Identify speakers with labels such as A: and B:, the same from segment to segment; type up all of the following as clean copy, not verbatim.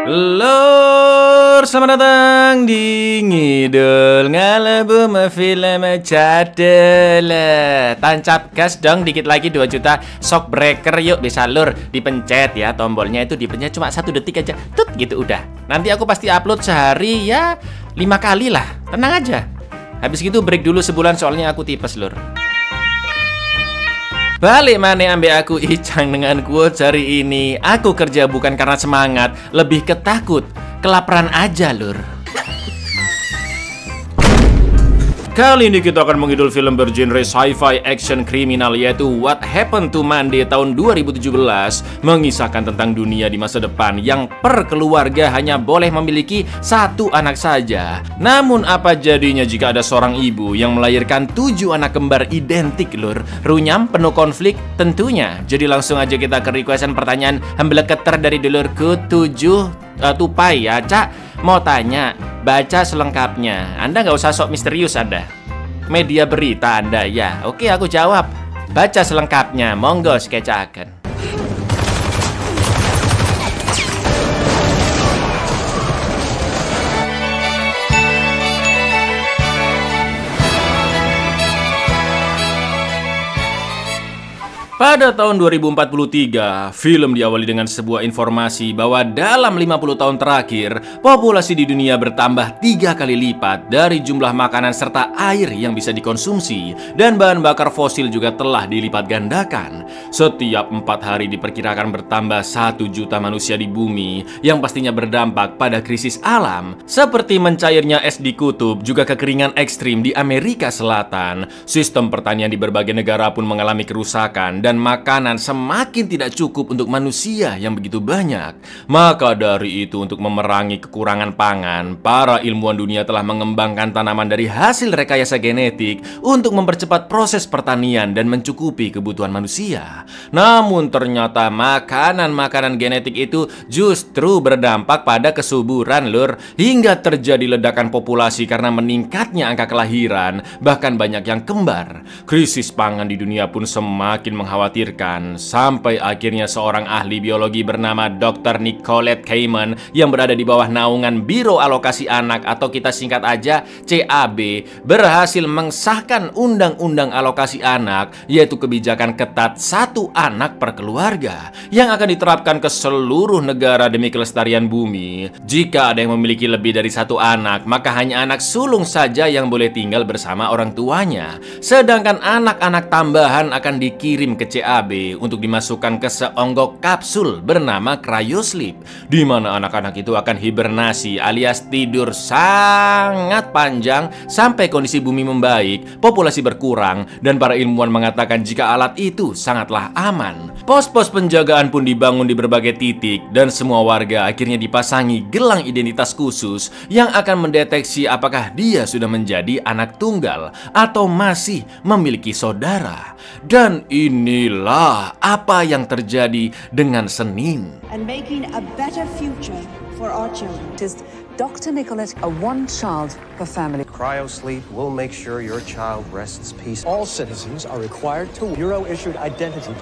A: Lur, selamat datang di Ngidul Ngalebu Film Cadel. Tancap gas dong, dikit lagi 2 juta shock breaker. Yuk, bisa lur, dipencet ya, tombolnya itu dipencet cuma 1 detik aja. Tut, gitu udah. Nanti aku pasti upload sehari ya 5 kali lah, tenang aja. Habis gitu break dulu sebulan soalnya aku tipes lur. Balik mana ambil aku Icang dengan quotes hari ini. Aku kerja bukan karena semangat, lebih ke takut, kelaparan aja lur. Kali ini kita akan mengidul film bergenre sci-fi action kriminal yaitu What Happened to Monday tahun 2017, mengisahkan tentang dunia di masa depan yang per keluarga hanya boleh memiliki 1 anak saja. Namun apa jadinya jika ada seorang ibu yang melahirkan 7 anak kembar identik lur? Runyam, penuh konflik tentunya. Jadi langsung aja kita ke requestan pertanyaan hambeleketer dari dulurku 7 Tupai ya, Cak. Mau tanya, baca selengkapnya. Anda nggak usah sok misterius Anda. Media berita Anda ya. Oke, aku jawab. Baca selengkapnya. Monggo skecaken. Pada tahun 2043, film diawali dengan sebuah informasi bahwa dalam 50 tahun terakhir, populasi di dunia bertambah 3 kali lipat dari jumlah makanan serta air yang bisa dikonsumsi, dan bahan bakar fosil juga telah dilipat gandakan. Setiap 4 hari diperkirakan bertambah 1 juta manusia di bumi, yang pastinya berdampak pada krisis alam, seperti mencairnya es di kutub, juga kekeringan ekstrim di Amerika Selatan. Sistem pertanian di berbagai negara pun mengalami kerusakan, dan makanan semakin tidak cukup untuk manusia yang begitu banyak. Maka dari itu, untuk memerangi kekurangan pangan, para ilmuwan dunia telah mengembangkan tanaman dari hasil rekayasa genetik untuk mempercepat proses pertanian dan mencukupi kebutuhan manusia. Namun ternyata makanan-makanan genetik itu justru berdampak pada kesuburan lur, hingga terjadi ledakan populasi karena meningkatnya angka kelahiran, bahkan banyak yang kembar. Krisis pangan di dunia pun semakin mengkhawatirkan, sampai akhirnya seorang ahli biologi bernama Dr. Nicolette Kamen yang berada di bawah naungan Biro Alokasi Anak atau kita singkat aja CAB, berhasil mengesahkan Undang-Undang Alokasi Anak, yaitu kebijakan ketat 1 anak per keluarga yang akan diterapkan ke seluruh negara demi kelestarian bumi. Jika ada yang memiliki lebih dari 1 anak, maka hanya anak sulung saja yang boleh tinggal bersama orang tuanya, sedangkan anak-anak tambahan akan dikirim ke CAB untuk dimasukkan ke seonggok kapsul bernama cryosleep, di mana anak-anak itu akan hibernasi alias tidur sangat panjang sampai kondisi bumi membaik, populasi berkurang, dan para ilmuwan mengatakan jika alat itu sangatlah aman. Pos-pos penjagaan pun dibangun di berbagai titik, dan semua warga akhirnya dipasangi gelang identitas khusus yang akan mendeteksi apakah dia sudah menjadi anak tunggal atau masih memiliki saudara. Dan inilah apa yang terjadi dengan Senin.
B: And making a better future for our children.
C: Dr. Nicolette, a 1 child per family.
D: Cryosleep will make sure your child rests peacefully.
E: All citizens are required to Bureau-issued identity.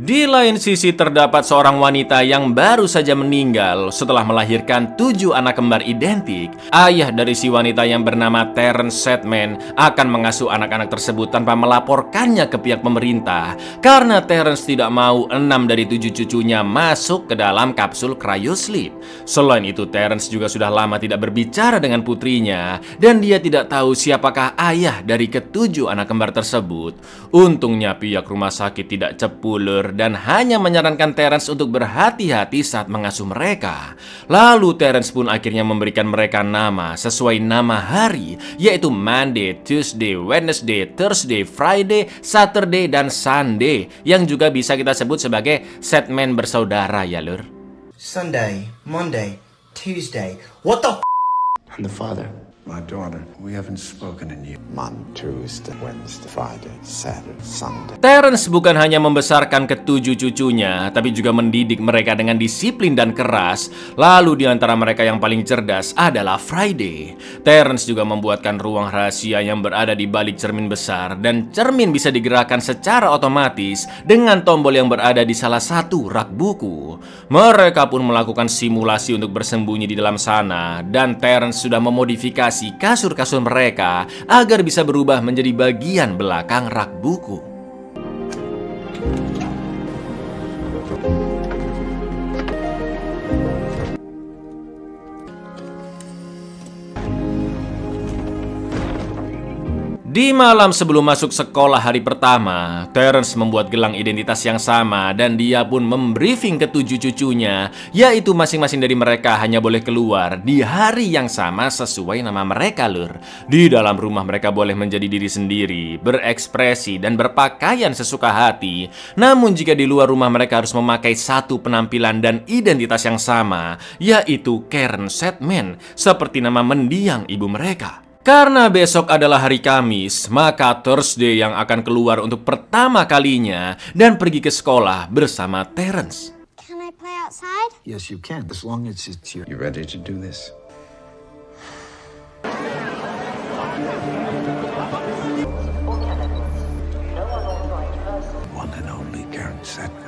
A: Di lain sisi terdapat seorang wanita yang baru saja meninggal setelah melahirkan 7 anak kembar identik. Ayah dari si wanita yang bernama Terence Sedman akan mengasuh anak-anak tersebut tanpa melaporkannya ke pihak pemerintah, karena Terence tidak mau 6 dari 7 cucunya masuk ke dalam kapsul cryosleep. Selain itu, Terence juga sudah lama tidak berbicara dengan putrinya, dan dia tidak tahu siapakah ayah dari ke-7 anak kembar tersebut. Untungnya pihak rumah sakit tidak cepu lur, dan hanya menyarankan Terence untuk berhati-hati saat mengasuh mereka. Lalu Terence pun akhirnya memberikan mereka nama sesuai nama hari, yaitu Monday, Tuesday, Wednesday, Thursday, Friday, Saturday, dan Sunday, yang juga bisa kita sebut sebagai Sedman bersaudara ya lur.
F: Sunday, Monday, Tuesday. What the f?
G: I'm the father.
F: My daughter, we haven't spoken in years. Monday, Tuesday, Wednesday, Friday, Saturday, Sunday.
A: Terrence bukan hanya membesarkan ketujuh cucunya, tapi juga mendidik mereka dengan disiplin dan keras. Lalu di antara mereka yang paling cerdas adalah Friday. Terrence juga membuatkan ruang rahasia yang berada di balik cermin besar, dan cermin bisa digerakkan secara otomatis dengan tombol yang berada di salah satu rak buku. Mereka pun melakukan simulasi untuk bersembunyi di dalam sana, dan Terrence sudah memodifikasi kasur-kasur mereka agar bisa berubah menjadi bagian belakang rak buku. Di malam sebelum masuk sekolah hari pertama, Terrence membuat gelang identitas yang sama dan dia pun membriefing ketujuh cucunya, yaitu masing-masing dari mereka hanya boleh keluar di hari yang sama sesuai nama mereka, lur. Di dalam rumah mereka boleh menjadi diri sendiri, berekspresi dan berpakaian sesuka hati. Namun jika di luar rumah mereka harus memakai satu penampilan dan identitas yang sama, yaitu Karen Sedman, seperti nama mendiang ibu mereka. Karena besok adalah hari Kamis, maka Thursday yang akan keluar untuk pertama kalinya dan pergi ke sekolah bersama Terrence.
G: Can I play outside?
F: Yes, you can, as long as it's you. You ready to do this? One and only Karen Sedman.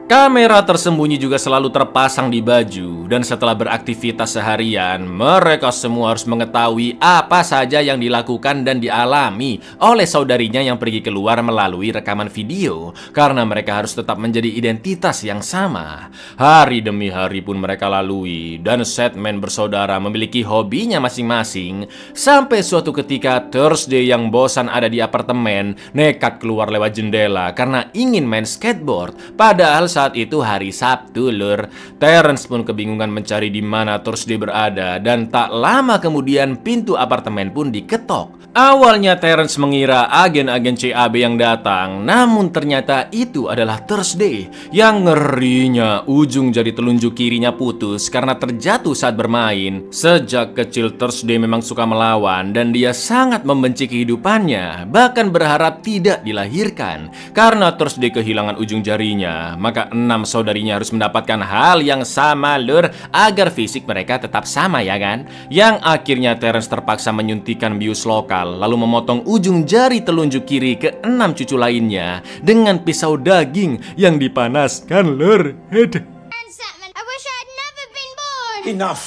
A: Kamera tersembunyi juga selalu terpasang di baju, dan setelah beraktivitas seharian, mereka semua harus mengetahui apa saja yang dilakukan dan dialami oleh saudarinya yang pergi keluar melalui rekaman video, karena mereka harus tetap menjadi identitas yang sama. Hari demi hari pun mereka lalui, dan Sedman bersaudara memiliki hobinya masing-masing, sampai suatu ketika Thursday yang bosan ada di apartemen nekat keluar lewat jendela karena ingin main skateboard, padahal saat itu hari Sabtu, lur. Terrence pun kebingungan mencari di mana Thursday berada, dan tak lama kemudian pintu apartemen pun diketok. Awalnya Terrence mengira agen-agen CAB yang datang, namun ternyata itu adalah Thursday. Yang ngerinya, ujung jari telunjuk kirinya putus karena terjatuh saat bermain. Sejak kecil Thursday memang suka melawan, dan dia sangat membenci kehidupannya, bahkan berharap tidak dilahirkan. Karena Thursday kehilangan ujung jarinya, maka 6 saudarinya harus mendapatkan hal yang sama, lur, agar fisik mereka tetap sama, ya kan? Yang akhirnya Terrence terpaksa menyuntikkan bius lokal, lalu memotong ujung jari telunjuk kiri ke 6 cucu lainnya dengan pisau daging yang dipanaskan, lur.
G: I wish I had never been born.
F: Enough!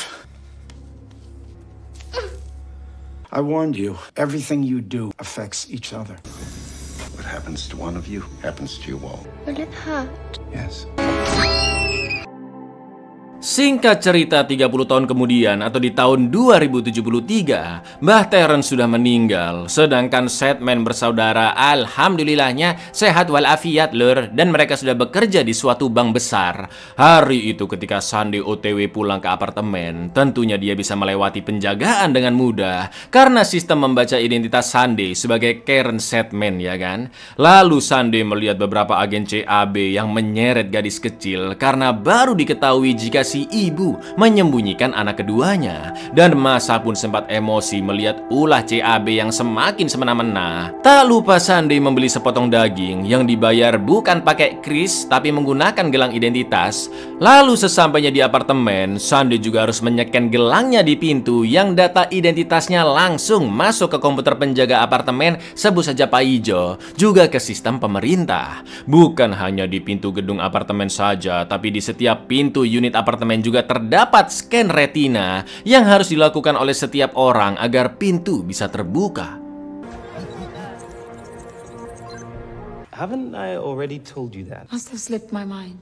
F: I warned you, everything you do affects each other. What happens to one of you happens to you all.
G: Will it hurt?
F: Yes.
A: Singkat cerita, 30 tahun kemudian atau di tahun 2073, Mbah Terrence sudah meninggal, sedangkan Sedman bersaudara alhamdulillahnya sehat walafiat, lur, dan mereka sudah bekerja di suatu bank besar. Hari itu ketika Sunday OTW pulang ke apartemen, tentunya dia bisa melewati penjagaan dengan mudah karena sistem membaca identitas Sunday sebagai Karen Sedman, ya kan? Lalu Sunday melihat beberapa agen CAB yang menyeret gadis kecil karena baru diketahui jika si ibu menyembunyikan anak keduanya, dan masa pun sempat emosi melihat ulah CAB yang semakin semena-mena. Tak lupa Sunday membeli sepotong daging yang dibayar bukan pakai kris tapi menggunakan gelang identitas. Lalu sesampainya di apartemen, Sunday juga harus menyeken gelangnya di pintu yang data identitasnya langsung masuk ke komputer penjaga apartemen, sebut saja Pak Ijo, juga ke sistem pemerintah. Bukan hanya di pintu gedung apartemen saja, tapi di setiap pintu unit apartemen juga terdapat scan retina yang harus dilakukan oleh setiap orang agar pintu bisa terbuka.
E: Haven't I already told you that?
C: Must have slipped my mind.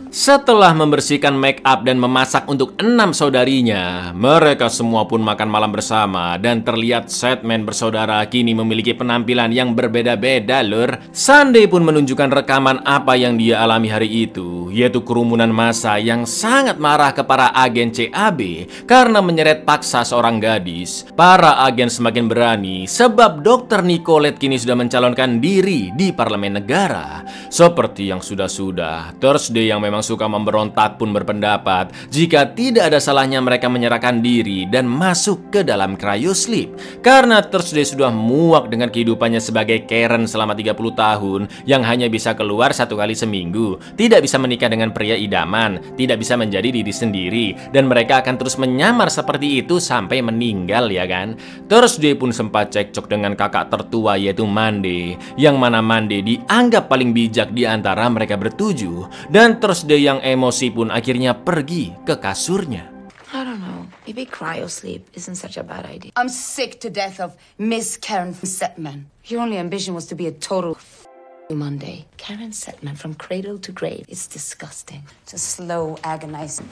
A: Setelah membersihkan make up dan memasak untuk 6 saudarinya, mereka semua pun makan malam bersama, dan terlihat Sedman bersaudara kini memiliki penampilan yang berbeda-beda, lur. Sunday pun menunjukkan rekaman apa yang dia alami hari itu, yaitu kerumunan massa yang sangat marah ke para agen CAB karena menyeret paksa seorang gadis. Para agen semakin berani sebab Dr. Nicolette kini sudah mencalonkan diri di parlemen negara. Seperti yang sudah-sudah, Thursday yang memang suka memberontak pun berpendapat jika tidak ada salahnya mereka menyerahkan diri dan masuk ke dalam cryosleep. Karena Thursday sudah muak dengan kehidupannya sebagai Karen selama 30 tahun yang hanya bisa keluar 1 kali seminggu, tidak bisa menikah dengan pria idaman, tidak bisa menjadi diri sendiri, dan mereka akan terus menyamar seperti itu sampai meninggal, ya kan? Thursday pun sempat cekcok dengan kakak tertua yaitu Monday, yang mana Monday dianggap paling bijak di antara mereka bertujuh, dan Thursday yang emosi pun akhirnya pergi ke kasurnya.
H: I don't know. Maybe cryosleep isn't such a bad idea.
I: I'm sick to death of Miss Karen Setman.
H: Your only ambition was to be a total Monday. Karen Setman from cradle to grave. It's disgusting.
I: It's a slow, agonizing.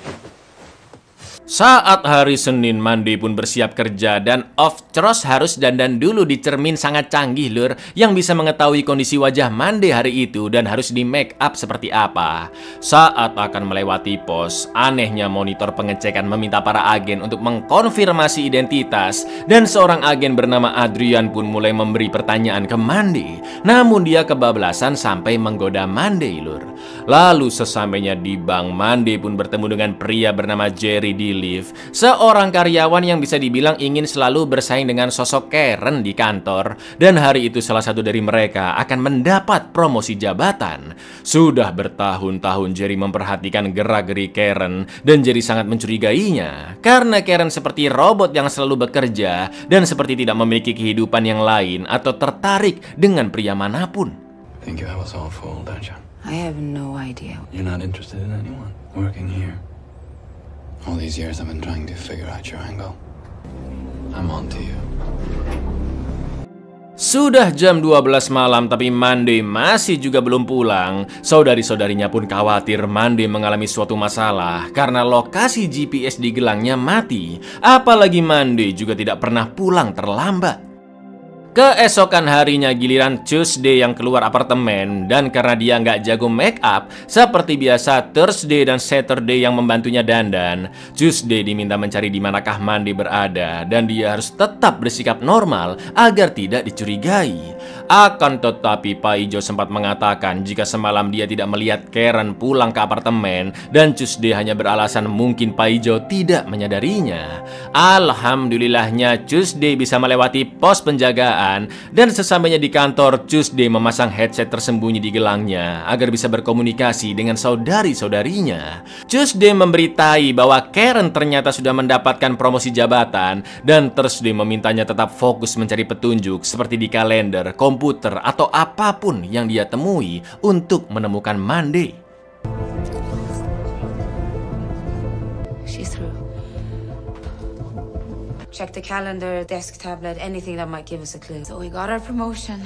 A: Saat hari Senin, Monday pun bersiap kerja dan of course harus dandan dulu di cermin sangat canggih lur, yang bisa mengetahui kondisi wajah Monday hari itu dan harus di make up seperti apa. Saat akan melewati pos, anehnya monitor pengecekan meminta para agen untuk mengkonfirmasi identitas, dan seorang agen bernama Adrian pun mulai memberi pertanyaan ke Monday. Namun dia kebablasan sampai menggoda Monday lur. Lalu sesampainya di bank, Monday pun bertemu dengan pria bernama Jerry di lift, seorang karyawan yang bisa dibilang ingin selalu bersaing dengan sosok Karen di kantor, dan hari itu salah satu dari mereka akan mendapat promosi jabatan. Sudah bertahun-tahun Jerry memperhatikan gerak-gerik Karen, dan Jerry sangat mencurigainya karena Karen seperti robot yang selalu bekerja dan seperti tidak memiliki kehidupan yang lain atau tertarik dengan pria manapun.
J: Think I was all fool, don't you?
H: I have no idea.
J: You're not interested in anyone working here. All these years I've been trying to figure out your angle. I'm on to you.
A: Sudah jam 12 malam tapi Monday masih juga belum pulang. Saudari-saudarinya pun khawatir Monday mengalami suatu masalah karena lokasi GPS di gelangnya mati. Apalagi Monday juga tidak pernah pulang terlambat. Keesokan harinya giliran Tuesday yang keluar apartemen, dan karena dia nggak jago make up, seperti biasa Thursday dan Saturday yang membantunya dandan. Tuesday diminta mencari di manakah Monday berada, dan dia harus tetap bersikap normal agar tidak dicurigai. Akan tetapi Pak Ijo sempat mengatakan jika semalam dia tidak melihat Karen pulang ke apartemen, dan Tuesday hanya beralasan mungkin Pak Ijo tidak menyadarinya. Alhamdulillahnya Tuesday bisa melewati pos penjagaan, dan sesampainya di kantor, Tuesday memasang headset tersembunyi di gelangnya agar bisa berkomunikasi dengan saudari-saudarinya. Tuesday memberitahu bahwa Karen ternyata sudah mendapatkan promosi jabatan, dan Thursday memintanya tetap fokus mencari petunjuk seperti di kalender, komputer, atau apapun yang dia temui untuk menemukan Monday.
H: She's through. Check the calendar, desk, tablet, anything that might give us a clue. So we got our promotion.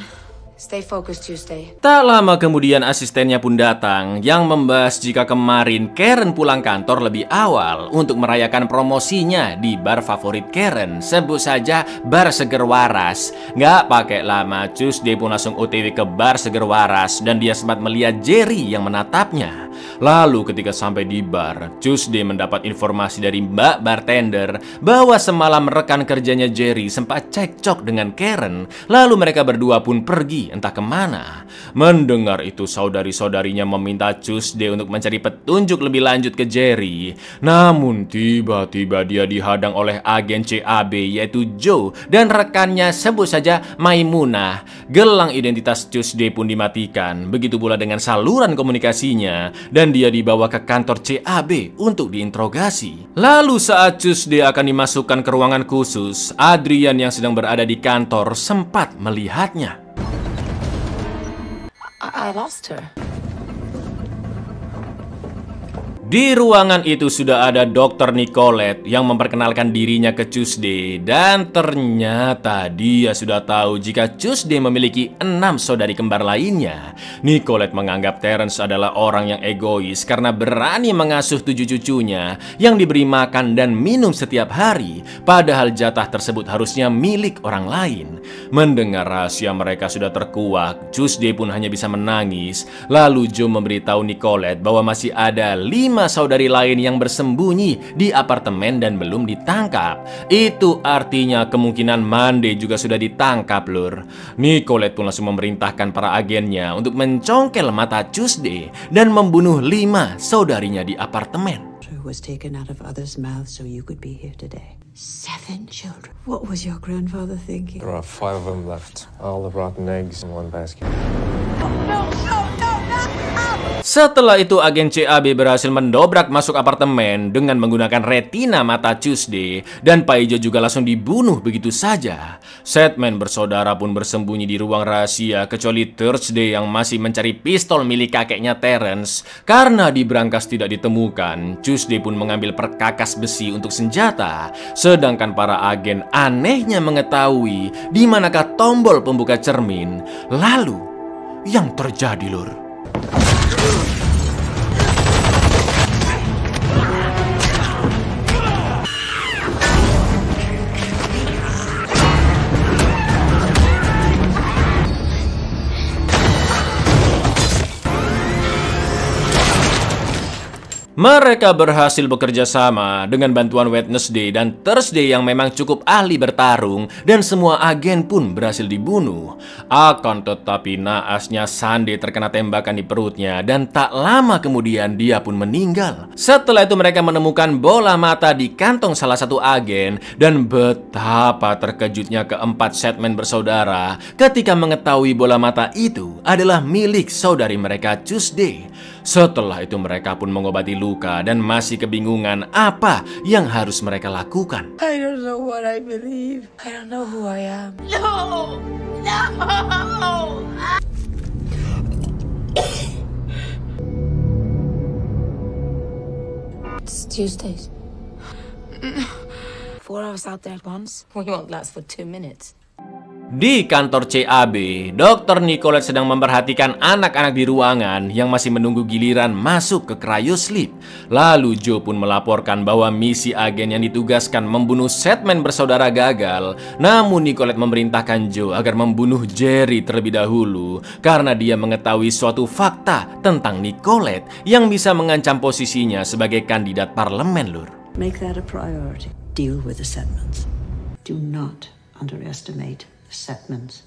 H: Stay focused, Tuesday.
A: Tak lama kemudian asistennya pun datang yang membahas jika kemarin Karen pulang kantor lebih awal untuk merayakan promosinya di bar favorit Karen. Sebut saja Bar Seger Waras. Nggak pakai lama, Tuesday pun langsung OTW ke Bar Seger Waras, dan dia sempat melihat Jerry yang menatapnya. Lalu ketika sampai di bar, Tuesday mendapat informasi dari Mbak bartender bahwa semalam rekan kerjanya Jerry sempat cekcok dengan Karen. Lalu mereka berdua pun pergi entah kemana. Mendengar itu, saudari-saudarinya meminta Tuesday untuk mencari petunjuk lebih lanjut ke Jerry. Namun tiba-tiba dia dihadang oleh agen CAB yaitu Joe dan rekannya sebut saja Maimunah. Gelang identitas Tuesday pun dimatikan. Begitu pula dengan saluran komunikasinya, dan dia dibawa ke kantor CAB untuk diinterogasi. Lalu saat Tuesday akan dimasukkan ke ruangan khusus, Adrian yang sedang berada di kantor sempat melihatnya.
H: I lost her.
A: Di ruangan itu sudah ada Dr. Nicolette yang memperkenalkan dirinya ke Tuesday, dan ternyata dia sudah tahu jika Tuesday memiliki 6 saudari kembar lainnya. Nicolette menganggap Terence adalah orang yang egois karena berani mengasuh 7 cucunya yang diberi makan dan minum setiap hari, padahal jatah tersebut harusnya milik orang lain. Mendengar rahasia mereka sudah terkuak, Tuesday pun hanya bisa menangis. Lalu Joe memberitahu Nicolette bahwa masih ada 5 saudari lain yang bersembunyi di apartemen dan belum ditangkap. Itu artinya kemungkinan Monday juga sudah ditangkap, lur. Nicolette pun langsung memerintahkan para agennya untuk mencongkel mata Tuesday dan membunuh 5 saudarinya di apartemen.
B: Was taken out of others' mouths so you could be here today. 7 children. What was your grandfather thinking?
D: There are 5 of them left. All the rotten eggs in one basket.
A: Setelah itu agen CAB berhasil mendobrak masuk apartemen dengan menggunakan retina mata Tuesday, dan Pak Ijo juga langsung dibunuh begitu saja. Setman bersaudara pun bersembunyi di ruang rahasia kecuali Thursday yang masih mencari pistol milik kakeknya Terence. Karena di brankas tidak ditemukan, Tuesday pun mengambil perkakas besi untuk senjata. Sedangkan para agen anehnya mengetahui di manakah tombol pembuka cermin. Lalu yang terjadi, lur. Mereka berhasil bekerja sama dengan bantuan Wednesday dan Thursday yang memang cukup ahli bertarung, dan semua agen pun berhasil dibunuh. Akan tetapi naasnya Sunday terkena tembakan di perutnya dan tak lama kemudian dia pun meninggal. Setelah itu mereka menemukan bola mata di kantong salah satu agen, dan betapa terkejutnya keempat Setman bersaudara ketika mengetahui bola mata itu adalah milik saudari mereka Tuesday. Setelah itu mereka pun mengobati luka dan masih kebingungan apa yang harus mereka lakukan.
I: I don't know what I believe. I don't know who I am.
G: No! No!
H: It's Tuesdays. 4 hours out there at once. We won't last for 2 minutes.
A: Di kantor CAB, Dr. Nicolette sedang memperhatikan anak-anak di ruangan yang masih menunggu giliran masuk ke cryosleep. Lalu Joe pun melaporkan bahwa misi agen yang ditugaskan membunuh Setman bersaudara gagal. Namun Nicolette memerintahkan Joe agar membunuh Jerry terlebih dahulu karena dia mengetahui suatu fakta tentang Nicolette yang bisa mengancam posisinya sebagai kandidat parlemen, lur.
B: Make that a priority. Deal with the Setmans. Do not underestimate Setmans.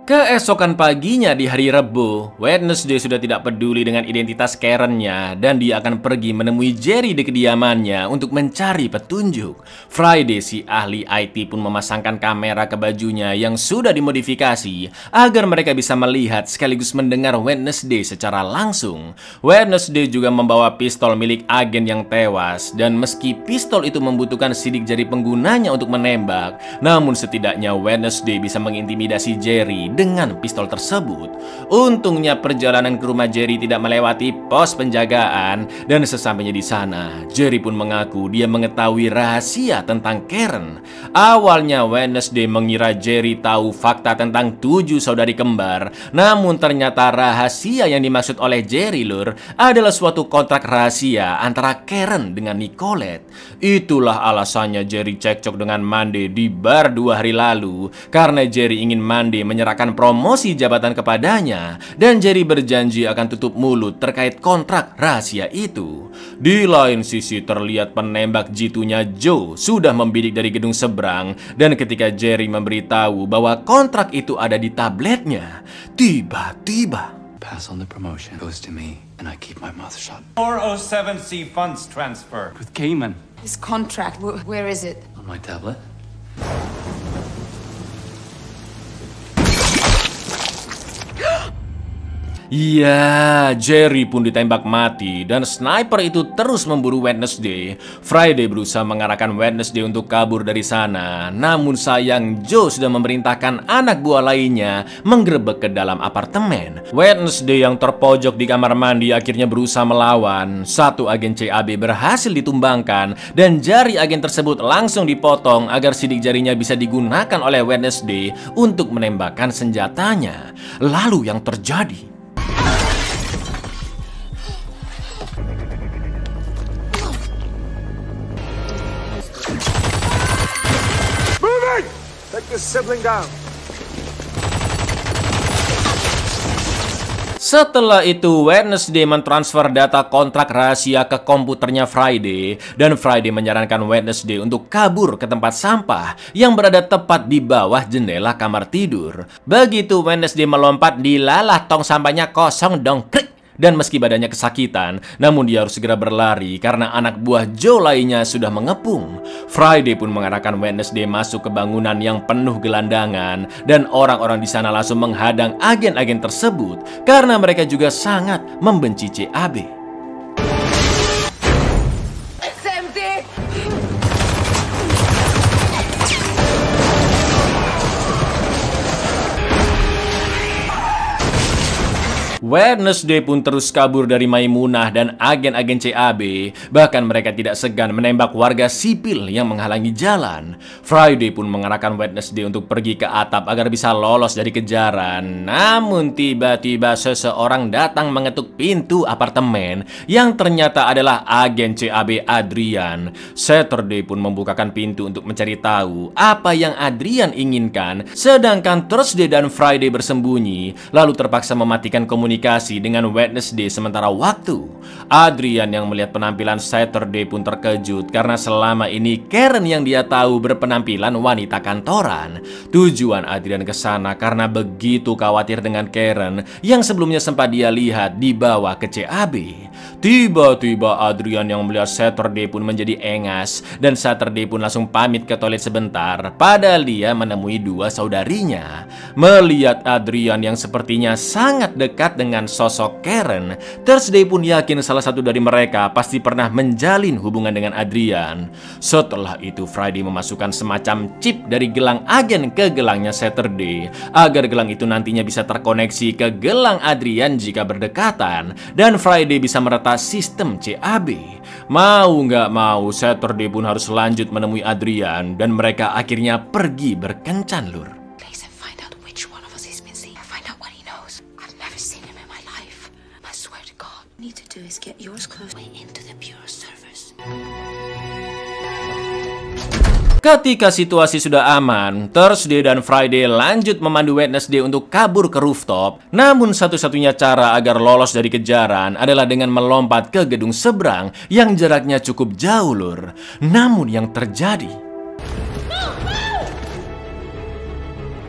A: Keesokan paginya di hari Rebo, Wednesday sudah tidak peduli dengan identitas Karen-nya dan dia akan pergi menemui Jerry di kediamannya untuk mencari petunjuk. Friday, si ahli IT pun memasangkan kamera ke bajunya yang sudah dimodifikasi agar mereka bisa melihat sekaligus mendengar Wednesday secara langsung. Wednesday juga membawa pistol milik agen yang tewas, dan meski pistol itu membutuhkan sidik jari penggunanya untuk menembak, namun setidaknya Wednesday bisa mengintimidasi Jerry dengan pistol tersebut. Untungnya perjalanan ke rumah Jerry tidak melewati pos penjagaan, dan sesampainya di sana, Jerry pun mengaku dia mengetahui rahasia tentang Karen. Awalnya Wednesday mengira Jerry tahu fakta tentang 7 saudari kembar, namun ternyata rahasia yang dimaksud oleh Jerry, lur, adalah suatu kontrak rahasia antara Karen dengan Nicolette. Itulah alasannya Jerry cekcok dengan Monday di bar 2 hari lalu, karena Jerry ingin Monday menyerahkan promosi jabatan kepadanya, dan Jerry berjanji akan tutup mulut terkait kontrak rahasia itu. Di lain sisi terlihat penembak jitunya Joe sudah membidik dari gedung seberang, dan ketika Jerry memberitahu bahwa kontrak itu ada di tabletnya, tiba-tiba
J: Pass on the promotion goes to me, and I keep my mouth shut.
K: 407C funds transfer.
J: With Cayman.
H: His contract, where is it?
J: On my tablet.
A: Iya, Jerry pun ditembak mati dan sniper itu terus memburu Wednesday. Friday berusaha mengarahkan Wednesday untuk kabur dari sana. Namun sayang, Joe sudah memerintahkan anak buah lainnya menggerebek ke dalam apartemen. Wednesday yang terpojok di kamar mandi akhirnya berusaha melawan. Satu agen CAB berhasil ditumbangkan dan jari agen tersebut langsung dipotong agar sidik jarinya bisa digunakan oleh Wednesday untuk menembakkan senjatanya. Lalu yang terjadi?
F: Take this sibling down.
A: Setelah itu, Wednesday mentransfer data kontrak rahasia ke komputernya Friday, dan Friday menyarankan Wednesday untuk kabur ke tempat sampah yang berada tepat di bawah jendela kamar tidur. Begitu Wednesday melompat, dilalah tong sampahnya kosong dong, krik. Dan meski badannya kesakitan, namun dia harus segera berlari karena anak buah Joe lainnya sudah mengepung. Friday pun mengarahkan Wednesday masuk ke bangunan yang penuh gelandangan, dan orang-orang di sana langsung menghadang agen-agen tersebut karena mereka juga sangat membenci CAB. Wednesday pun terus kabur dari Maimunah dan agen-agen CAB. Bahkan mereka tidak segan menembak warga sipil yang menghalangi jalan. Friday pun mengarahkan Wednesday untuk pergi ke atap agar bisa lolos dari kejaran. Namun tiba-tiba seseorang datang mengetuk pintu apartemen yang ternyata adalah agen CAB Adrian. Saturday pun membukakan pintu untuk mencari tahu apa yang Adrian inginkan, sedangkan Thursday dan Friday bersembunyi, lalu terpaksa mematikan komunikasi dengan Wednesday sementara waktu. Adrian yang melihat penampilan Saturday pun terkejut karena selama ini Karen yang dia tahu berpenampilan wanita kantoran. Tujuan Adrian ke sana karena begitu khawatir dengan Karen yang sebelumnya sempat dia lihat dibawa ke CAB. Tiba-tiba Adrian yang melihat Saturday pun menjadi engas, dan Saturday pun langsung pamit ke toilet sebentar, padahal dia menemui dua saudarinya. Melihat Adrian yang sepertinya sangat dekat dengan sosok Karen, Thursday pun yakin salah satu dari mereka pasti pernah menjalin hubungan dengan Adrian. Setelah itu Friday memasukkan semacam chip dari gelang agen ke gelangnya Saturday agar gelang itu nantinya bisa terkoneksi ke gelang Adrian jika berdekatan, dan Friday bisa meretas sistem CAB. Mau nggak mau, Saturday pun harus lanjut menemui Adrian, dan mereka akhirnya pergi berkencan, Lur. Ketika situasi sudah aman, Thursday dan Friday lanjut memandu Wednesday untuk kabur ke rooftop. Namun satu-satunya cara agar lolos dari kejaran adalah dengan melompat ke gedung seberang yang jaraknya cukup jauh, Lur. Namun yang terjadi,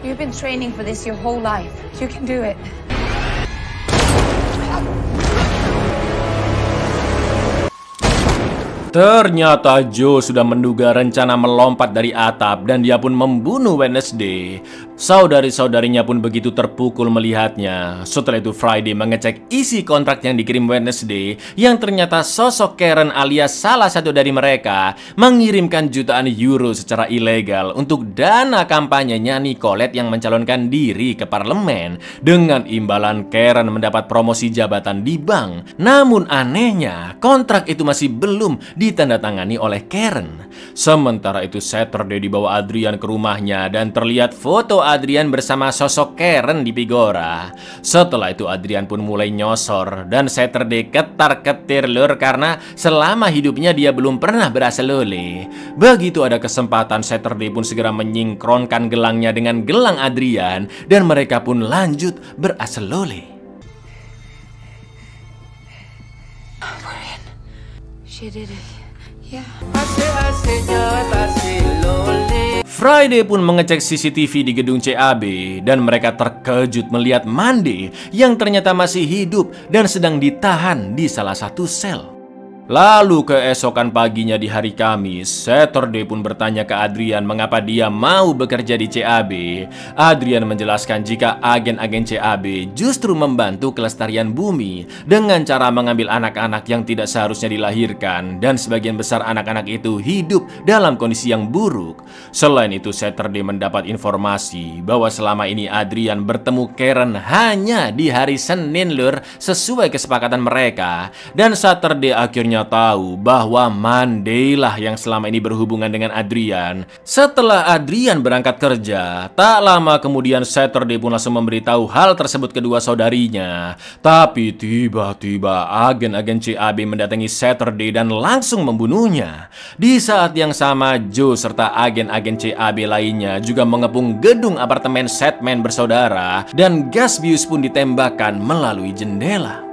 C: You've been training for this your whole life. You can do it.
A: ternyata Joe sudah menduga rencana melompat dari atap dan dia pun membunuh Wednesday. Saudari-saudarinya pun begitu terpukul melihatnya. Setelah itu Friday mengecek isi kontrak yang dikirim Wednesday, yang ternyata sosok Karen alias salah satu dari mereka mengirimkan jutaan euro secara ilegal untuk dana kampanyenya Nicolette yang mencalonkan diri ke parlemen. Dengan imbalan Karen mendapat promosi jabatan di bank. Namun anehnya kontrak itu masih belum ditandatangani oleh Karen. Sementara itu Saturday dibawa Adrian ke rumahnya dan terlihat foto Adrian bersama sosok Karen di Pigora. Setelah itu Adrian pun mulai nyosor dan Saturday ketar-ketir lur karena selama hidupnya dia belum pernah berasal lole. Begitu ada kesempatan Saturday pun segera menyingkronkan gelangnya dengan gelang Adrian dan mereka pun lanjut berasal lole.
H: She did it. Yeah.
A: Friday pun mengecek CCTV di gedung CAB dan mereka terkejut melihat Monday yang ternyata masih hidup dan sedang ditahan di salah satu sel. Lalu keesokan paginya di hari Kamis, Saturday pun bertanya ke Adrian mengapa dia mau bekerja di CAB. Adrian menjelaskan jika agen-agen CAB justru membantu kelestarian bumi dengan cara mengambil anak-anak yang tidak seharusnya dilahirkan dan sebagian besar anak-anak itu hidup dalam kondisi yang buruk. Selain itu Saturday mendapat informasi bahwa selama ini Adrian bertemu Karen hanya di hari Senin lur sesuai kesepakatan mereka, dan Saturday akhirnya akhirnya tahu bahwa Monday lah yang selama ini berhubungan dengan Adrian. Setelah Adrian berangkat kerja, tak lama kemudian Saturday pun langsung memberitahu hal tersebut kedua saudarinya. Tapi tiba-tiba agen-agen CAB mendatangi Saturday dan langsung membunuhnya. Di saat yang sama, Joe serta agen-agen CAB lainnya juga mengepung gedung apartemen Sedman bersaudara dan gas bius pun ditembakkan melalui jendela.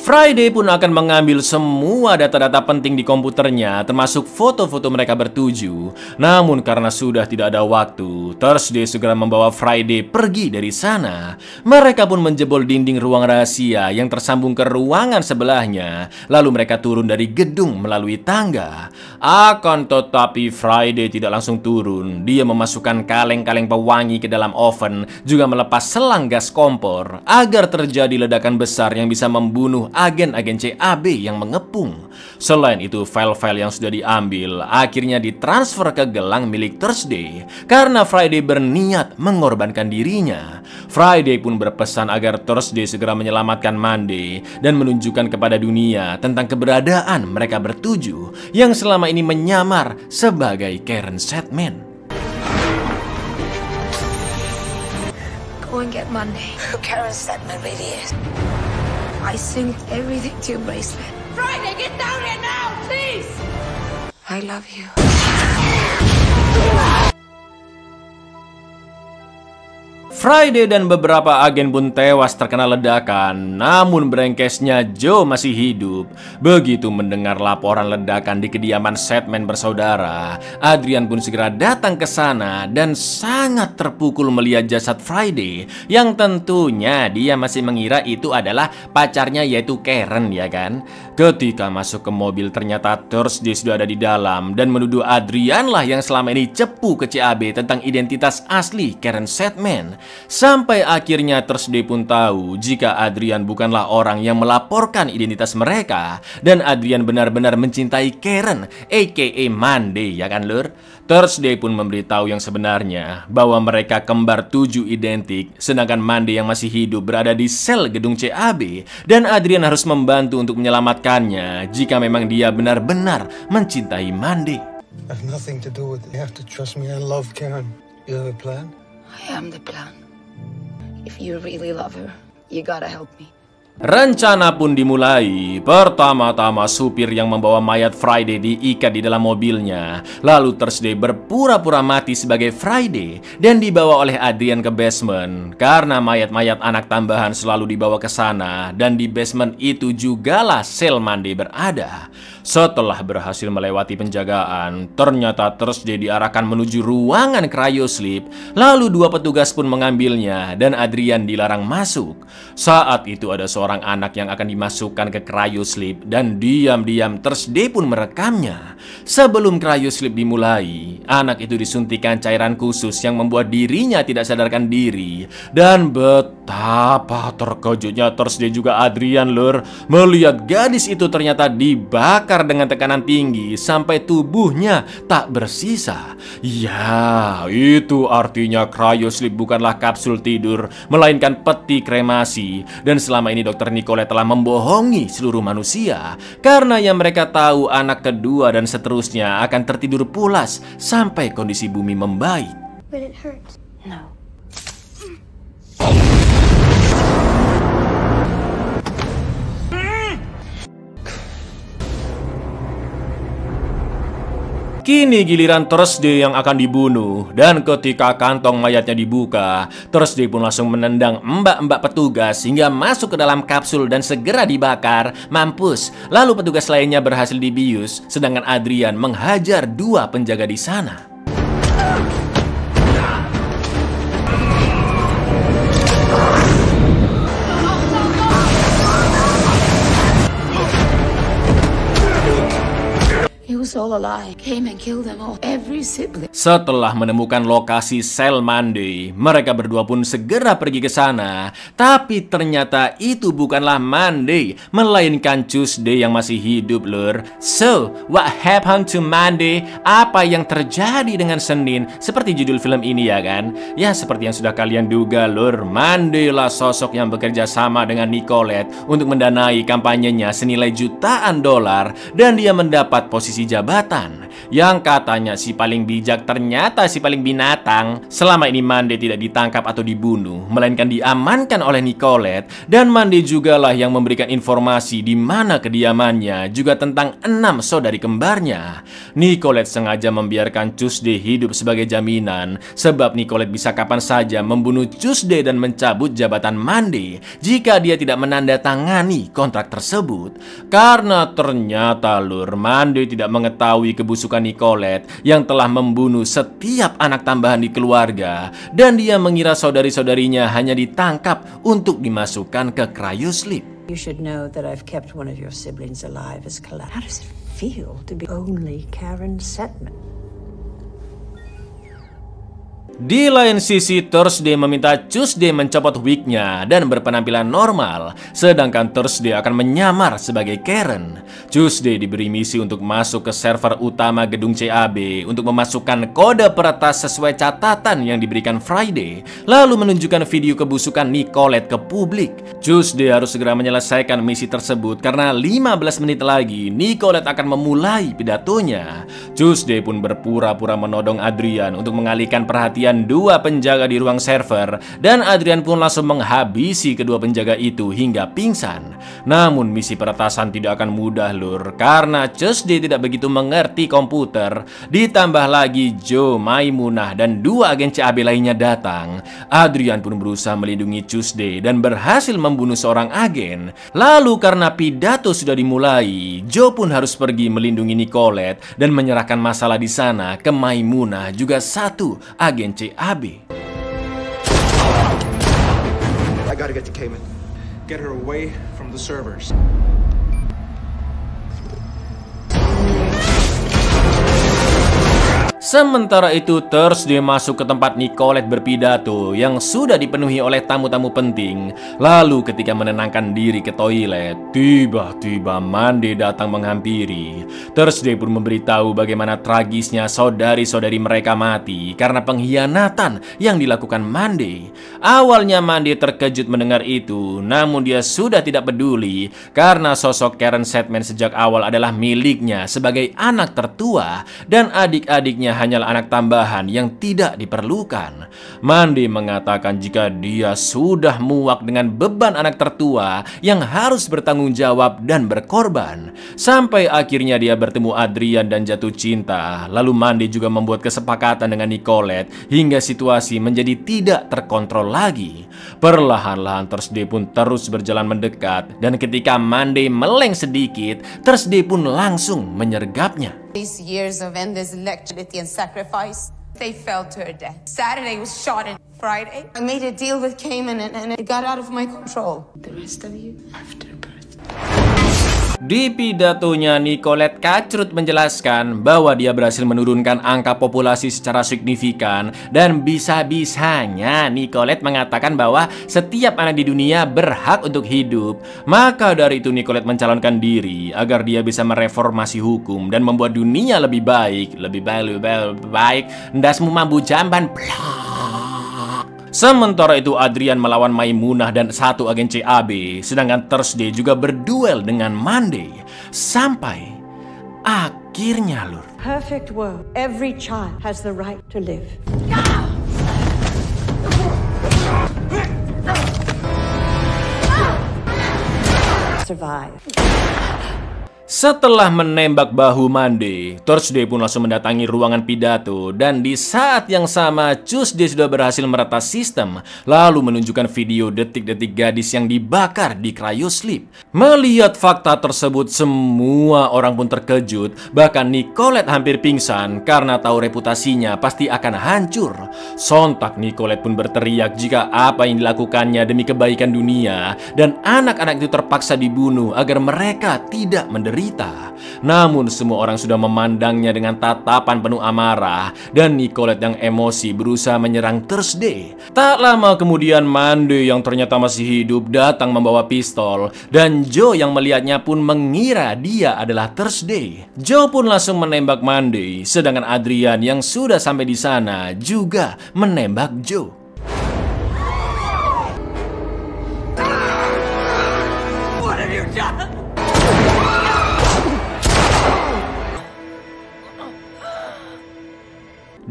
A: Friday pun akan mengambil semua data-data penting di komputernya, termasuk foto-foto mereka bertuju. Namun karena sudah tidak ada waktu, Thursday segera membawa Friday pergi dari sana. Mereka pun menjebol dinding ruang rahasia yang tersambung ke ruangan sebelahnya. Lalu mereka turun dari gedung melalui tangga. Akan tetapi Friday tidak langsung turun. Dia memasukkan kaleng-kaleng pewangi ke dalam oven, juga melepas selang gas kompor agar terjadi ledakan besar yang bisa membunuh agen-agen CAB yang mengepung. Selain itu, file-file yang sudah diambil akhirnya ditransfer ke gelang milik Thursday karena Friday berniat mengorbankan dirinya. Friday pun berpesan agar Thursday segera menyelamatkan Monday dan menunjukkan kepada dunia tentang keberadaan mereka bertujuh yang selama ini menyamar sebagai Karen Sedman.
H: Go and get Monday. Who Karen Sedman really is. I synced everything to your bracelet.
G: Friday, get down here now, please!
H: I love you.
A: Friday dan beberapa agen pun tewas terkena ledakan. Namun brengkesnya Joe masih hidup. Begitu mendengar laporan ledakan di kediaman Sedman bersaudara, Adrian pun segera datang ke sana dan sangat terpukul melihat jasad Friday, yang tentunya dia masih mengira itu adalah pacarnya, yaitu Karen, ya kan? Ketika masuk ke mobil, ternyata Thursday sudah ada di dalam dan menuduh Adrian lah yang selama ini cepu ke CAB tentang identitas asli Karen Sedman. Sampai akhirnya Thursday pun tahu jika Adrian bukanlah orang yang melaporkan identitas mereka, dan Adrian benar-benar mencintai Karen, aka Monday, ya kan lur? Thursday pun memberitahu yang sebenarnya, bahwa mereka kembar 7 identik, sedangkan Monday yang masih hidup berada di sel gedung CAB, dan Adrian harus membantu untuk menyelamatkannya jika memang dia benar-benar mencintai Monday.
L: I have nothing to do with it. You have to trust me. I love Karen. You have a plan?
I: I am the plan. If you really love her, you gotta help me.
A: Rencana pun dimulai. Pertama-tama supir yang membawa mayat Friday diikat di dalam mobilnya. Lalu Thursday berpura-pura mati sebagai Friday dan dibawa oleh Adrian ke basement. Karena mayat-mayat anak tambahan selalu dibawa ke sana, dan di basement itu jugalah sel Monday berada. Setelah berhasil melewati penjagaan, ternyata Thursday diarahkan menuju ruangan cryosleep. Lalu 2 petugas pun mengambilnya dan Adrian dilarang masuk. Saat itu ada seorang anak yang akan dimasukkan ke cryosleep dan diam-diam Thursday pun merekamnya. Sebelum cryosleep dimulai, anak itu disuntikan cairan khusus yang membuat dirinya tidak sadarkan diri. Dan betapa terkejutnya Thursday juga Adrian lur melihat gadis itu ternyata dibakar dengan tekanan tinggi sampai tubuhnya tak bersisa. Ya, itu artinya cryosleep bukanlah kapsul tidur, melainkan peti kremasi. Dan selama ini Dr. Nicole telah membohongi seluruh manusia, karena yang mereka tahu anak kedua dan seterusnya akan tertidur pulas sampai kondisi bumi membaik.
G: But it hurts.
I: No.
A: Kini giliran Thursday yang akan dibunuh, dan ketika kantong mayatnya dibuka, Thursday pun langsung menendang mbak-mbak petugas hingga masuk ke dalam kapsul dan segera dibakar. Mampus. Lalu petugas lainnya berhasil dibius, sedangkan Adrian menghajar 2 penjaga di sana.
H: It was
I: all alive. Came and killed them all. Every sibling.
A: Setelah menemukan lokasi sel Monday, mereka berdua pun segera pergi ke sana. Tapi ternyata itu bukanlah Monday, melainkan Tuesday yang masih hidup, lur. So, what happened to Monday? Apa yang terjadi dengan Senin? Seperti judul film ini ya kan? Ya seperti yang sudah kalian duga, lur. Monday lah sosok yang bekerja sama dengan Nicolette untuk mendanai kampanyenya senilai jutaan dolar, dan dia mendapat posisi jabatan. Yang katanya si paling bijak ternyata si paling binatang. Selama ini Monday tidak ditangkap atau dibunuh, melainkan diamankan oleh Nicolette, dan Monday jugalah yang memberikan informasi di mana kediamannya, juga tentang 6 saudari kembarnya. Nicolette sengaja membiarkan Tuesday hidup sebagai jaminan, sebab Nicolette bisa kapan saja membunuh Tuesday dan mencabut jabatan Monday jika dia tidak menandatangani kontrak tersebut. Karena ternyata, lur, Monday tidak mengetahui kebusukan Nicolette yang telah membunuh setiap anak tambahan di keluarga, dan dia mengira saudari-saudarinya hanya ditangkap untuk dimasukkan ke cryosleep.
B: You should know that I've kept one of your siblings alive as collateral. How does it feel to be only Karen Setman?
A: Di lain sisi, Thursday meminta Tuesday mencopot wignya dan berpenampilan normal, sedangkan Thursday akan menyamar sebagai Karen. Tuesday diberi misi untuk masuk ke server utama gedung CAB untuk memasukkan kode peretas sesuai catatan yang diberikan Friday, lalu menunjukkan video kebusukan Nicolette ke publik. Tuesday harus segera menyelesaikan misi tersebut karena 15 menit lagi Nicolette akan memulai pidatonya. Tuesday pun berpura-pura menodong Adrian untuk mengalihkan perhatian dua penjaga di ruang server, dan Adrian pun langsung menghabisi kedua penjaga itu hingga pingsan. Namun misi peretasan tidak akan mudah, lur, karena Tuesday tidak begitu mengerti komputer. Ditambah lagi Joe, Maimunah, dan 2 agen CAB lainnya datang. Adrian pun berusaha melindungi Tuesday dan berhasil membunuh seorang agen. Lalu karena pidato sudah dimulai, Joe pun harus pergi melindungi Nicolette dan menyerahkan masalah di sana ke Maimunah, juga 1 agen CAB.
M: I gotta get to Cayman. Get her away from the servers.
A: Sementara itu, Thursday masuk ke tempat Nicolette berpidato yang sudah dipenuhi oleh tamu-tamu penting. Lalu ketika menenangkan diri ke toilet, tiba-tiba Monday datang menghampiri. Thursday pun memberitahu bagaimana tragisnya saudari-saudari mereka mati karena pengkhianatan yang dilakukan Monday. Awalnya Monday terkejut mendengar itu, namun dia sudah tidak peduli karena sosok Karen Setman sejak awal adalah miliknya sebagai anak tertua, dan adik-adiknya hanyalah anak tambahan yang tidak diperlukan. Monday mengatakan jika dia sudah muak dengan beban anak tertua yang harus bertanggung jawab dan berkorban. Sampai akhirnya dia bertemu Adrian dan jatuh cinta. Lalu Monday juga membuat kesepakatan dengan Nicolette hingga situasi menjadi tidak terkontrol lagi. Perlahan-lahan Thursday pun terus berjalan mendekat, dan ketika Monday meleng sedikit, Thursday pun langsung menyergapnya.
C: These years of endless electricity and sacrifice, they fell to her death. Saturday was shot, and Friday I made a deal with Cayman, and it got out of my control. The rest of you after birth.
A: Di pidatonya, Nicolette kacrut menjelaskan bahwa dia berhasil menurunkan angka populasi secara signifikan, dan bisa-bisanya Nicolette mengatakan bahwa setiap anak di dunia berhak untuk hidup. Maka dari itu Nicolette mencalonkan diri agar dia bisa mereformasi hukum dan membuat dunia lebih baik. Lebih baik. Ndasmu mambu jamban. Sementara itu Adrian melawan Maimunah dan 1 agen CAB, sedangkan Thursday juga berduel dengan Monday. Sampai akhirnya, lur.
B: Perfect world. Every child has the right to live. Survive.
A: Setelah menembak bahu Monday, Thursday pun langsung mendatangi ruangan pidato, dan di saat yang sama Tuesday sudah berhasil meretas sistem, lalu menunjukkan video detik-detik gadis yang dibakar di cryosleep. Melihat fakta tersebut, semua orang pun terkejut, bahkan Nicolette hampir pingsan karena tahu reputasinya pasti akan hancur. Sontak Nicolette pun berteriak jika apa yang dilakukannya demi kebaikan dunia, dan anak-anak itu terpaksa dibunuh agar mereka tidak menderita. menderita. Namun semua orang sudah memandangnya dengan tatapan penuh amarah, dan Nicolette yang emosi berusaha menyerang Thursday. Tak lama kemudian Monday yang ternyata masih hidup datang membawa pistol, dan Joe yang melihatnya pun mengira dia adalah Thursday. Joe pun langsung menembak Monday, sedangkan Adrian yang sudah sampai di sana juga menembak Joe.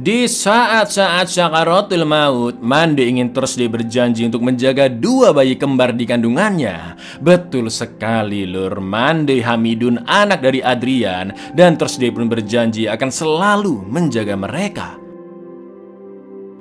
A: Di saat-saat sakaratul maut, Monday ingin Thursday berjanji untuk menjaga 2 bayi kembar di kandungannya. Betul sekali lur, Monday Hamidun anak dari Adrian, dan Thursday pun berjanji akan selalu menjaga mereka.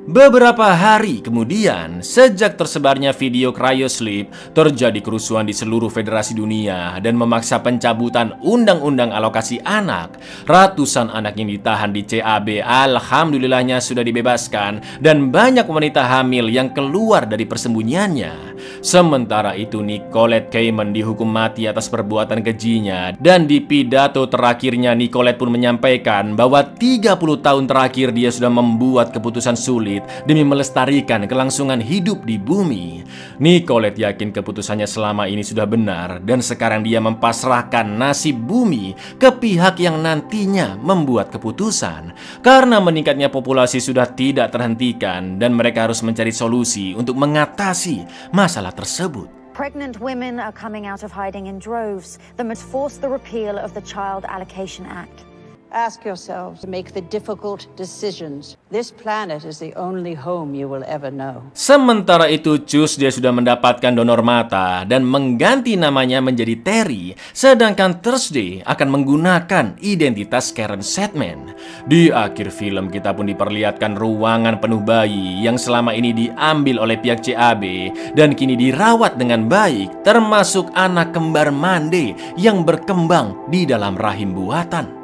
A: Beberapa hari kemudian, sejak tersebarnya video cryosleep, terjadi kerusuhan di seluruh federasi dunia dan memaksa pencabutan undang-undang alokasi anak. Ratusan anak yang ditahan di CAB alhamdulillahnya sudah dibebaskan, dan banyak wanita hamil yang keluar dari persembunyiannya. Sementara itu Nicolette Cayman dihukum mati atas perbuatan kejinya, dan di pidato terakhirnya Nicolette pun menyampaikan bahwa 30 tahun terakhir dia sudah membuat keputusan sulit demi melestarikan kelangsungan hidup di bumi. Nicolette yakin keputusannya selama ini sudah benar, dan sekarang dia mempasrahkan nasib bumi ke pihak yang nantinya membuat keputusan. Karena meningkatnya populasi sudah tidak terhentikan, dan mereka harus mencari solusi untuk mengatasi masalah tersebut.
N: Pregnant women are coming out of hiding in droves. They must force the repeal of the Child Allocation Act.
B: Ask yourselves to make the difficult decisions. This planet is the only home you will ever know.
A: Sementara itu, Cus dia sudah mendapatkan donor mata dan mengganti namanya menjadi Terry, sedangkan Thursday akan menggunakan identitas Karen Sedman. Di akhir film kita pun diperlihatkan ruangan penuh bayi yang selama ini diambil oleh pihak CAB dan kini dirawat dengan baik, termasuk anak kembar Monday yang berkembang di dalam rahim buatan.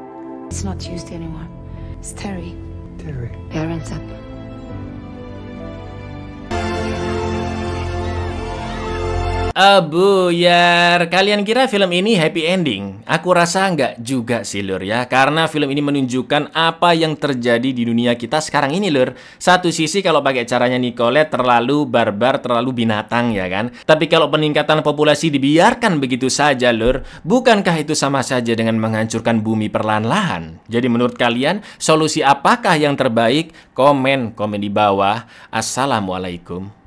I: It's not Tuesday anymore. It's Terry.
L: Terry.
I: Karen Sedman.
A: Buyar, kalian kira film ini happy ending? Aku rasa nggak juga sih lur ya, karena film ini menunjukkan apa yang terjadi di dunia kita sekarang ini lur. Satu sisi kalau pakai caranya Nicolette terlalu barbar, terlalu binatang ya kan. Tapi kalau peningkatan populasi dibiarkan begitu saja lur, bukankah itu sama saja dengan menghancurkan bumi perlahan-lahan? Jadi menurut kalian, solusi apakah yang terbaik? Komen di bawah. Assalamualaikum.